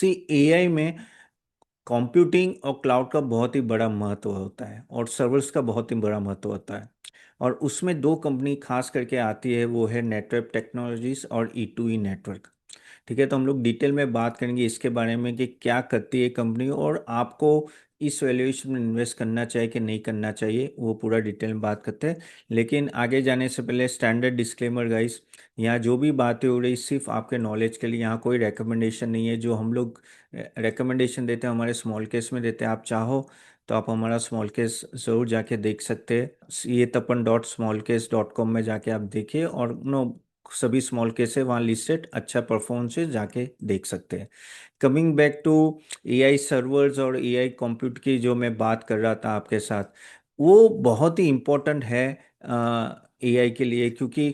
सी AI में computing और cloud का बहुत ही बड़ा महत्व होता है और सर्वर्स का बहुत ही बड़ा महत्व होता है। और उसमें दो कंपनी खास करके आती है, वो है नेटवर्क टेक्नोलॉजीज और ई2ई नेटवर्क। ठीक है, तो हम लोग डिटेल में बात करेंगे इसके बारे में कि क्या करती है कंपनी और आपको इस वैल्यूएशन में इन्वेस्ट करना चाहिए कि नहीं करना चाहिए, वो पूरा डिटेल में बात करते हैं। लेकिन आगे जाने से पहले स्टैंडर्ड डिस्क्लेमर गाइस, यहाँ जो भी बातें हो रही सिर्फ आपके नॉलेज के लिए, यहाँ कोई रिकमेंडेशन नहीं है। जो हम लोग रिकमेंडेशन देते हैं हमारे स्मॉल केस में देते हैं। आप चाहो तो आप हमारा स्मॉल केस ज़रूर जाके देख सकते हैं। ये Tapan dot small case dot com में जाके आप देखिए और नो सभी स्मॉल केस है वहाँ लिस्टेड, अच्छा परफॉर्मेंस है, जाके देख सकते हैं। Coming back to AI servers और एआई कंप्यूट की जो मैं बात कर रहा था आपके साथ, वो बहुत ही इम्पोर्टेंट है एआई के लिए, क्योंकि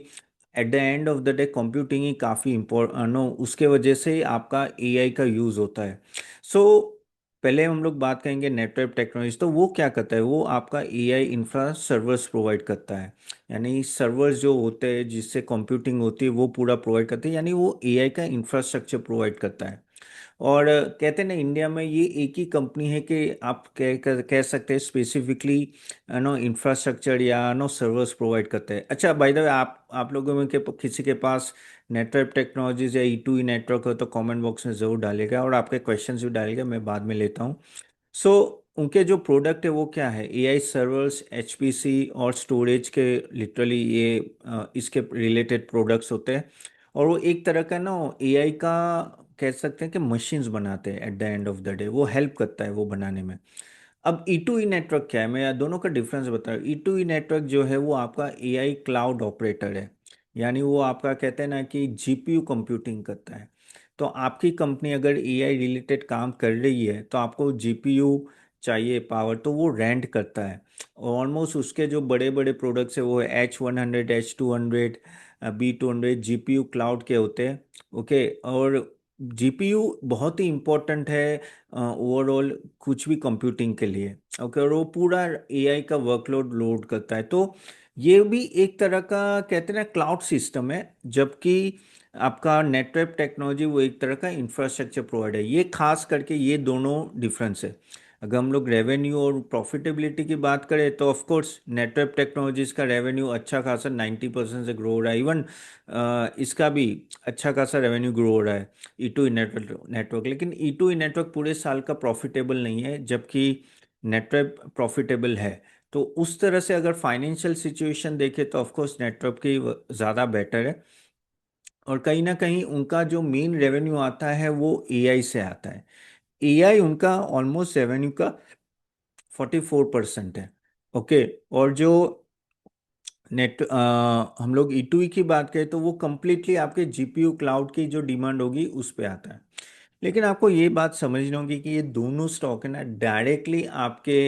at the end of the day computing ही काफ़ी इम्पोर्टेंट नो, उसके वजह से आपका एआई का यूज़ होता है। सो पहले हम लोग बात करेंगे नेटवर्क टेक्नोलॉजी। तो वो क्या करता है, वो आपका एआई इंफ्रा सर्वर्स प्रोवाइड करता है। यानी सर्वर्स जो होते हैं जिससे कंप्यूटिंग होती है वो पूरा प्रोवाइड करते हैं, यानी वो एआई का इंफ्रास्ट्रक्चर प्रोवाइड करता है। और कहते हैं ना, इंडिया में ये एक ही कंपनी है कि आप कह सकते हैं स्पेसिफिकली नो इंफ्रास्ट्रक्चर या नो सर्वर्स प्रोवाइड करते हैं। अच्छा, बाय द वे, आप लोगों में के किसी के पास नेटवर्क टेक्नोलॉजीज या ई2ई नेटवर्क हो तो कमेंट बॉक्स में ज़रूर डालेगा और आपके क्वेश्चंस भी डालेगा, मैं बाद में लेता हूँ। सो उनके जो प्रोडक्ट है वो क्या है, एआई सर्वर्स, एचपीसी और स्टोरेज के, लिटरली ये इसके रिलेटेड प्रोडक्ट्स होते हैं। और वो एक तरह का ना एआई का कह सकते हैं कि मशीन्स बनाते हैं। Eight the end of the day वो हेल्प करता है वो बनाने में। अब ई टू ई नेटवर्क क्या है, मैं दोनों का डिफरेंस बता रहा हूँ। ई टू ई नेटवर्क जो है वो आपका एआई क्लाउड ऑपरेटर है। यानी वो आपका कहते हैं ना कि जीपीयू कंप्यूटिंग करता है। तो आपकी कंपनी अगर एआई रिलेटेड काम कर रही है तो आपको जीपीयू चाहिए पावर, तो वो रेंट करता है। ऑलमोस्ट उसके जो बड़े बड़े प्रोडक्ट्स है वो H100, H200, B200 GPU cloud के होते हैं। ओके, और जीपीयू बहुत ही इम्पोर्टेंट है ओवरऑल कुछ भी कंप्यूटिंग के लिए। ओके, और वो पूरा एआई का वर्कलोड लोड करता है। तो ये भी एक तरह का कहते हैं ना क्लाउड सिस्टम है, जबकि आपका नेटवर्क टेक्नोलॉजी वो एक तरह का इंफ्रास्ट्रक्चर प्रोवाइड है। ये खास करके ये दोनों डिफरेंस है। अगर हम लोग रेवेन्यू और प्रॉफिटेबिलिटी की बात करें तो ऑफ कोर्स नेटवर्क टेक्नोलॉजीज का रेवेन्यू अच्छा खासा 90% से ग्रो हो रहा है। इवन इसका भी अच्छा खासा रेवेन्यू ग्रो हो रहा है ई टू नेटवर्क। लेकिन ई टू नेटवर्क पूरे साल का प्रॉफिटेबल नहीं है, जबकि नेटवर्क प्रॉफिटेबल है। तो उस तरह से अगर फाइनेंशियल सिचुएशन देखें तो ऑफ कोर्स नेटवर्क की ज़्यादा बेटर है। और कहीं ना कहीं उनका जो मेन रेवेन्यू आता है वो एआई से आता है। एआई उनका ऑलमोस्ट रेवेन्यू का 44% है। ओके, और जो हम लोग ई टू ई की बात करें तो वो कंप्लीटली आपके जीपीयू क्लाउड की जो डिमांड होगी उस पे आता है। लेकिन आपको ये बात समझनी होगी कि ये दोनों स्टॉक है ना डायरेक्टली आपके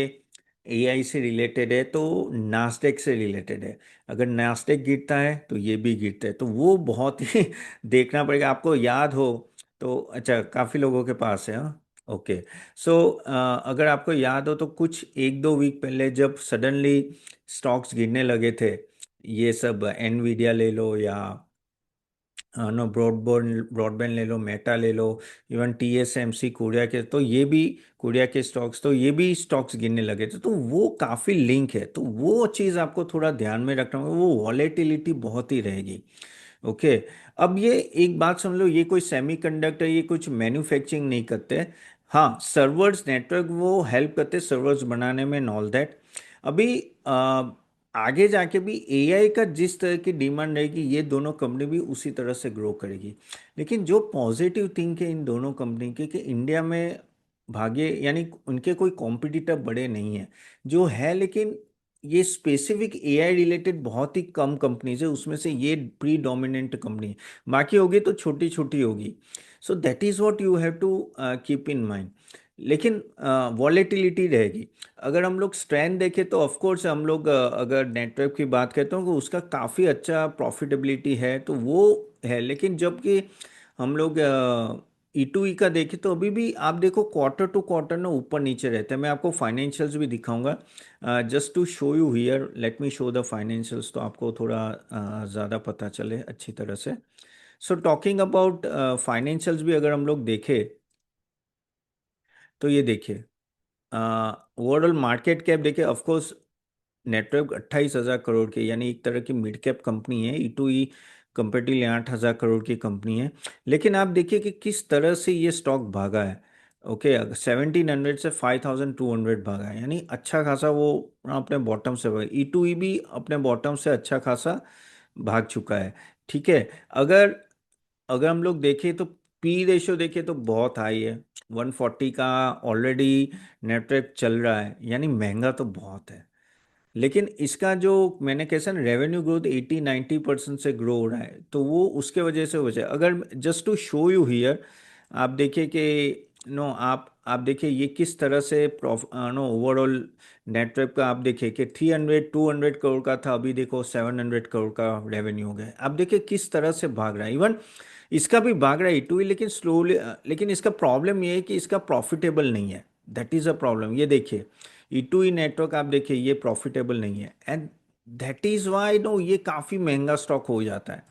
एआई से रिलेटेड है, तो नास्डेक से रिलेटेड है। अगर नास्डेक गिरता है तो ये भी गिरता है, तो वो बहुत ही देखना पड़ेगा। आपको याद हो तो, अच्छा काफ़ी लोगों के पास है, हाँ। ओके, सो अगर आपको याद हो तो कुछ एक दो वीक पहले जब सडनली स्टॉक्स गिरने लगे थे, ये सब एनवीडिया ले लो या नो ब्रॉडबैंड ले लो, मेटा ले लो, इवन टीएसएमसी कोरिया के, तो ये भी कोरिया के स्टॉक्स, तो ये भी स्टॉक्स गिरने लगे थे। तो वो काफ़ी लिंक है, तो वो चीज़ आपको थोड़ा ध्यान में रखना होगा, वो वॉलेटिलिटी बहुत ही रहेगी। ओके, अब ये एक बात समझ लो, ये कोई सेमीकंडक्टर, ये कुछ मैन्युफैक्चरिंग नहीं करते। हाँ, सर्वर्स नेटवर्क वो हेल्प करते सर्वर्स बनाने में, ऑल दैट। अभी आगे जाके भी एआई का जिस तरह की डिमांड रहेगी ये दोनों कंपनी भी उसी तरह से ग्रो करेगी। लेकिन जो पॉजिटिव थिंक है इन दोनों कंपनी की कि इंडिया में भाग्य यानी उनके कोई कॉम्पिटिटर बड़े नहीं है जो है, लेकिन ये स्पेसिफिक एआई रिलेटेड बहुत ही कम कंपनीज है, उसमें से ये प्री डोमिनेंट कंपनी है। बाकी होगी तो छोटी छोटी होगी। So that is what you have to keep in mind. लेकिन वॉलेटिलिटी रहेगी। अगर हम लोग स्ट्रेंथ देखें तो ऑफ कोर्स हम लोग अगर नेटवर्क की बात करते हो तो उसका काफ़ी अच्छा प्रॉफिटेबिलिटी है, तो वो है। लेकिन जबकि हम लोग ई टू ई का देखें तो अभी भी आप देखो क्वार्टर टू क्वार्टर ना ऊपर नीचे रहते हैं। मैं आपको फाइनेंशियल्स भी दिखाऊंगा just to show you here, let me show the financials, तो आपको थोड़ा ज़्यादा पता चले अच्छी तरह से। सो टॉकिंग अबाउट फाइनेंशियल्स भी अगर हम लोग देखें तो ये देखिए, ओवरऑल मार्केट कैप देखिए, ऑफ कोर्स नेटवर्क 28,000 करोड़ की, यानी एक तरह की मिड कैप कंपनी है। E2E कंपेटिवली 8,000 करोड़ की कंपनी है। लेकिन आप देखिए कि किस तरह से ये स्टॉक भागा है। ओके, 1700 से 5200 भागा है, यानी अच्छा खासा वो अपने बॉटम से भागा। E2E भी अपने बॉटम से अच्छा खासा भाग चुका है। ठीक है। अगर अगर हम लोग देखें तो पी रेशियो देखें तो बहुत हाई है, 140 का ऑलरेडी नेटवर्क चल रहा है, यानी महंगा तो बहुत है। लेकिन इसका जो मैंने कैसा ना, रेवेन्यू ग्रोथ 80-90% से ग्रो हो रहा है, तो वो उसके वजह से हो जाए। अगर just to show you here, आप देखिए कि नो आप देखिए ये किस तरह से नो ओवरऑल नेटवर्क का आप देखिए कि 300-200 करोड़ का था, अभी देखो 700 करोड़ का रेवेन्यू हो गया। आप देखिए किस तरह से भाग रहा है। इवन इसका भी भाग रहा है E2E, लेकिन स्लोली। लेकिन इसका प्रॉब्लम ये है कि इसका प्रॉफिटेबल नहीं है, दैट इज अ प्रॉब्लम। ये देखिए E2E नेटवर्क आप देखिए ये प्रॉफिटेबल नहीं है, and that is why no ये काफी महंगा स्टॉक हो जाता है।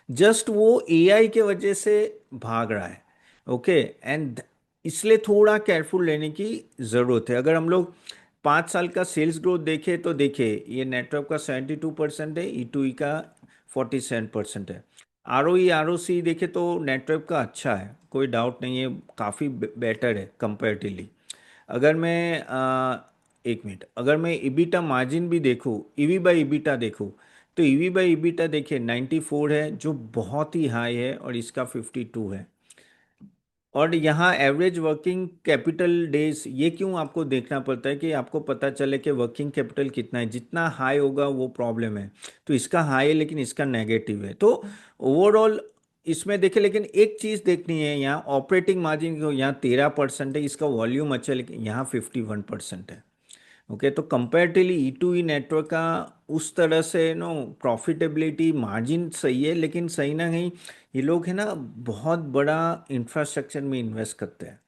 जस्ट वो AI के वजह से भाग रहा है। ओके, एंड इसलिए थोड़ा केयरफुल लेने की ज़रूरत है। अगर हम लोग 5 साल का सेल्स ग्रोथ देखें तो देखिए ये नेटवर्क का 72% है, E2E का 47% है। ROE ROC देखे तो नेटवर्क का अच्छा है, कोई डाउट नहीं है, काफ़ी बेटर है कंपेरेटिवली। अगर मैं एक मिनट, अगर मैं इबिटा मार्जिन भी देखूँ, ईवी बाई इबिटा देखूँ, तो ईवी बाई इबिटा देखिए 94 है, जो बहुत ही हाई है, और इसका 52 है। और यहाँ एवरेज वर्किंग कैपिटल डेज, ये क्यों आपको देखना पड़ता है कि आपको पता चले कि वर्किंग कैपिटल कितना है। जितना हाई होगा वो प्रॉब्लम है। तो इसका हाई है लेकिन इसका नेगेटिव है। तो ओवरऑल इसमें देखे, लेकिन एक चीज़ देखनी है, यहाँ ऑपरेटिंग मार्जिन को यहाँ 13% है, इसका वॉल्यूम अच्छा है, लेकिन यहाँ 51% है। ओके, तो कंपेरेटिवली E2E नेटवर्क का उस तरह से नो प्रॉफिटेबिलिटी मार्जिन सही है, लेकिन सही ना कहीं ये लोग है ना बहुत बड़ा इंफ्रास्ट्रक्चर में इन्वेस्ट करते हैं।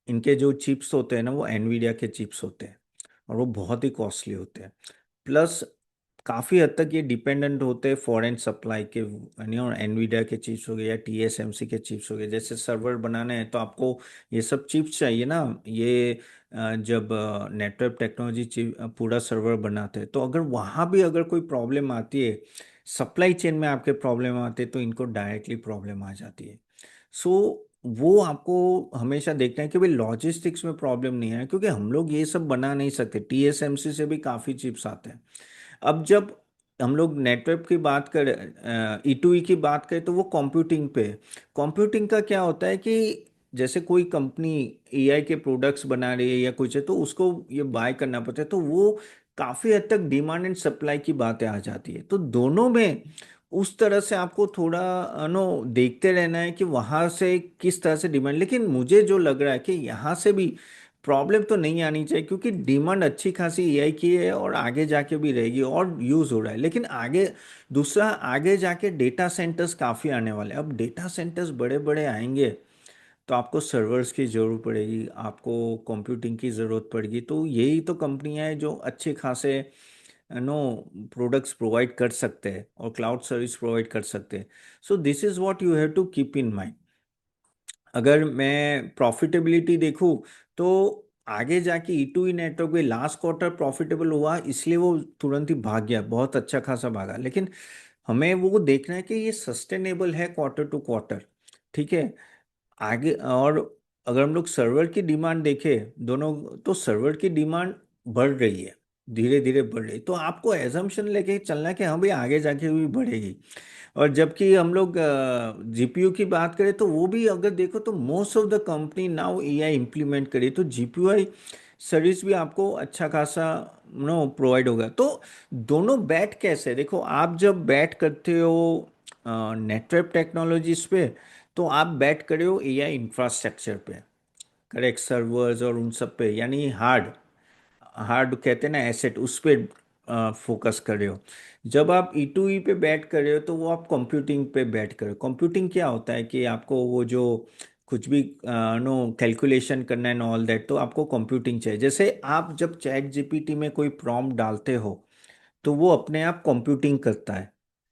इनके जो चिप्स होते हैं ना, वो एनवीडिया के चिप्स होते हैं, और वो बहुत ही कॉस्टली होते हैं। प्लस काफ़ी हद तक ये डिपेंडेंट होते हैं फॉरेन सप्लाई के, यानी और एनवीडिया के चिप्स हो गए या TSMC के चिप्स हो गए। जैसे सर्वर बनाने हैं तो आपको ये सब चिप्स चाहिए ना। ये जब नेटवर्क टेक्नोलॉजी चिप पूरा सर्वर बनाते हैं, तो अगर वहाँ भी अगर कोई प्रॉब्लम आती है, सप्लाई चेन में आपके प्रॉब्लम आते हैं, तो इनको डायरेक्टली प्रॉब्लम आ जाती है। सो वो आपको हमेशा देखना है कि भाई लॉजिस्टिक्स में प्रॉब्लम नहीं है, क्योंकि हम लोग ये सब बना नहीं सकते। TSMC से भी काफ़ी चिप्स आते हैं। अब जब हम लोग नेटवर्क की बात करें, E2E की बात करें, तो वो कंप्यूटिंग पे। कंप्यूटिंग का क्या होता है कि जैसे कोई कंपनी AI के प्रोडक्ट्स बना रही है या कुछ है, तो उसको ये बाय करना पड़ता है, तो वो काफ़ी हद तक डिमांड एंड सप्लाई की बातें आ जाती है। तो दोनों में उस तरह से आपको थोड़ा नो देखते रहना है कि वहाँ से किस तरह से डिमांड। लेकिन मुझे जो लग रहा है कि यहाँ से भी प्रॉब्लम तो नहीं आनी चाहिए, क्योंकि डिमांड अच्छी खासी AI की है, और आगे जाके भी रहेगी, और यूज़ हो रहा है। लेकिन आगे दूसरा, आगे जाके डेटा सेंटर्स काफ़ी आने वाले हैं। अब डेटा सेंटर्स बड़े बड़े आएंगे, तो आपको सर्वर्स की ज़रूरत पड़ेगी, आपको कंप्यूटिंग की ज़रूरत पड़ेगी। तो यही तो कंपनियां हैं जो अच्छे खासे नो प्रोडक्ट्स प्रोवाइड कर सकते हैं और क्लाउड सर्विस प्रोवाइड कर सकते हैं। So this is what you have to keep in mind. अगर मैं प्रॉफिटेबिलिटी देखूं, तो आगे जाके E2E नेटवर्क में लास्ट क्वार्टर प्रॉफिटेबल हुआ, इसलिए वो तुरंत ही भाग गया, बहुत अच्छा खासा भागा। लेकिन हमें वो देखना है कि ये सस्टेनेबल है क्वार्टर टू क्वार्टर। ठीक है। आगे और अगर हम लोग सर्वर की डिमांड देखें दोनों, तो सर्वर की डिमांड बढ़ रही है, धीरे धीरे बढ़ रही है। तो आपको एजम्पशन लेके चलना है कि हाँ भाई आगे जाके भी बढ़ेगी। और जबकि हम लोग GPU की बात करें, तो वो भी अगर देखो तो most of the company now AI implement करी, तो GPU सर्विस भी आपको अच्छा खासा नो प्रोवाइड होगा। तो दोनों बैट कैसे देखो, आप जब बैट करते हो नेटवर्क टेक्नोलॉजीज पे, तो आप बैट करे हो AI इंफ्रास्ट्रक्चर पे, करेक्ट, सर्वर्स और उन सब पे, यानी हार्ड हार्ड कहते हैं ना एसेट, उस पे फोकस कर रहे हो। जब आप E2E पे बैठ कर रहे हो, तो वो आप कंप्यूटिंग पे बैठ कर रहे हो। कंप्यूटिंग क्या होता है कि आपको वो जो कुछ भी नो कैलकुलेशन करना है एंड ऑल दैट, तो आपको कंप्यूटिंग चाहिए। जैसे आप जब ChatGPT में कोई प्रॉम्प्ट डालते हो, तो वो अपने आप कंप्यूटिंग करता है।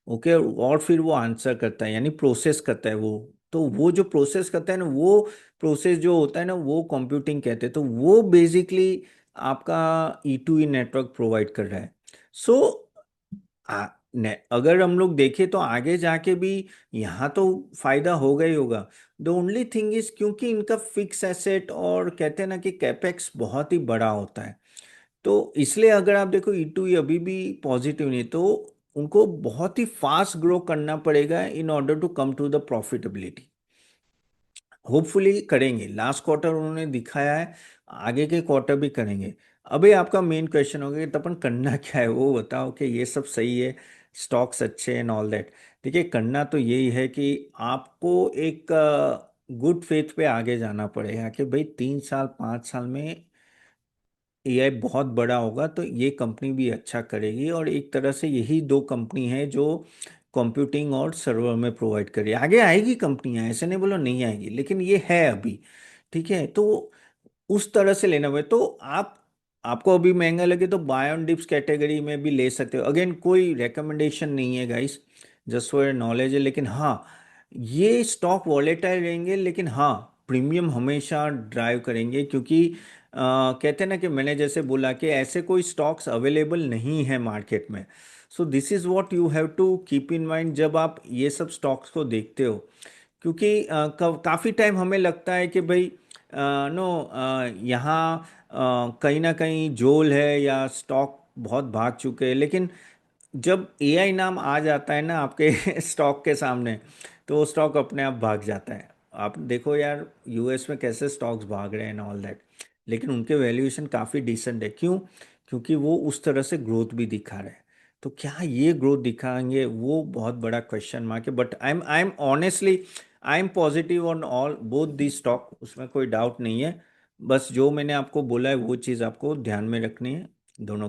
ओके, और फिर वो आंसर करता है, यानी प्रोसेस करता है वो। तो वो जो प्रोसेस करता है ना, वो प्रोसेस जो होता है ना वो कंप्यूटिंग कहते हैं, तो वो बेसिकली आपका E2E नेटवर्क प्रोवाइड कर रहा है। सो अगर हम लोग देखें तो आगे जाके भी यहाँ तो फायदा होगा ही होगा। द ओनली थिंग इज क्योंकि इनका फिक्स एसेट और कहते हैं ना कि कैपेक्स बहुत ही बड़ा होता है, तो इसलिए अगर आप देखो E2E अभी भी पॉजिटिव नहीं, तो उनको बहुत ही फास्ट ग्रो करना पड़ेगा in order to come to the profitability. Hopefully करेंगे, लास्ट क्वार्टर उन्होंने दिखाया है, आगे के क्वार्टर भी करेंगे। अभी आपका मेन क्वेश्चन होगा कि तपन करना क्या है, वो बताओ कि ये सब सही है, स्टॉक्स अच्छे एंड ऑल दैट। देखिए करना तो यही है कि आपको एक गुड फेथ पे आगे जाना पड़ेगा कि भाई 3 साल 5 साल में एआई बहुत बड़ा होगा तो ये कंपनी भी अच्छा करेगी, और एक तरह से यही दो कंपनी है जो कंप्यूटिंग और सर्वर में प्रोवाइड करेगी। आगे आएगी कंपनियां, ऐसे नहीं बोलो नहीं आएगी, लेकिन ये है अभी। ठीक है, तो उस तरह से लेना हुआ तो आपको अभी महंगा लगे तो बाय ऑन डिप्स कैटेगरी में भी ले सकते हो। अगेन कोई रिकमेंडेशन नहीं है गाइस, जस्ट फॉर नॉलेज है। लेकिन हाँ, ये स्टॉक वॉलेटाइल रहेंगे, लेकिन हाँ प्रीमियम हमेशा ड्राइव करेंगे, क्योंकि कहते हैं ना कि मैंने जैसे बोला कि ऐसे कोई स्टॉक्स अवेलेबल नहीं है मार्केट में। So this is what you have to keep in mind जब आप ये सब स्टॉक्स को देखते हो। क्योंकि काफ़ी टाइम हमें लगता है कि भाई नो यहाँ कहीं ना कहीं जोल है या स्टॉक बहुत भाग चुके हैं, लेकिन जब एआई नाम आ जाता है ना आपके स्टॉक के सामने, तो वो स्टॉक अपने आप भाग जाता है। आप देखो यार यूएस में कैसे स्टॉक्स भाग रहे हैं ऑल दैट, लेकिन उनके वैल्यूएशन काफ़ी डिसेंट है। क्यों? क्योंकि वो उस तरह से ग्रोथ भी दिखा रहे हैं। तो क्या ये ग्रोथ दिखाएंगे, वो बहुत बड़ा क्वेश्चन मार्क है। But I am honestly I am positive on all both the stock, उसमें कोई डाउट नहीं है। बस जो मैंने आपको बोला है वो चीज़ आपको ध्यान में रखनी है, दोनों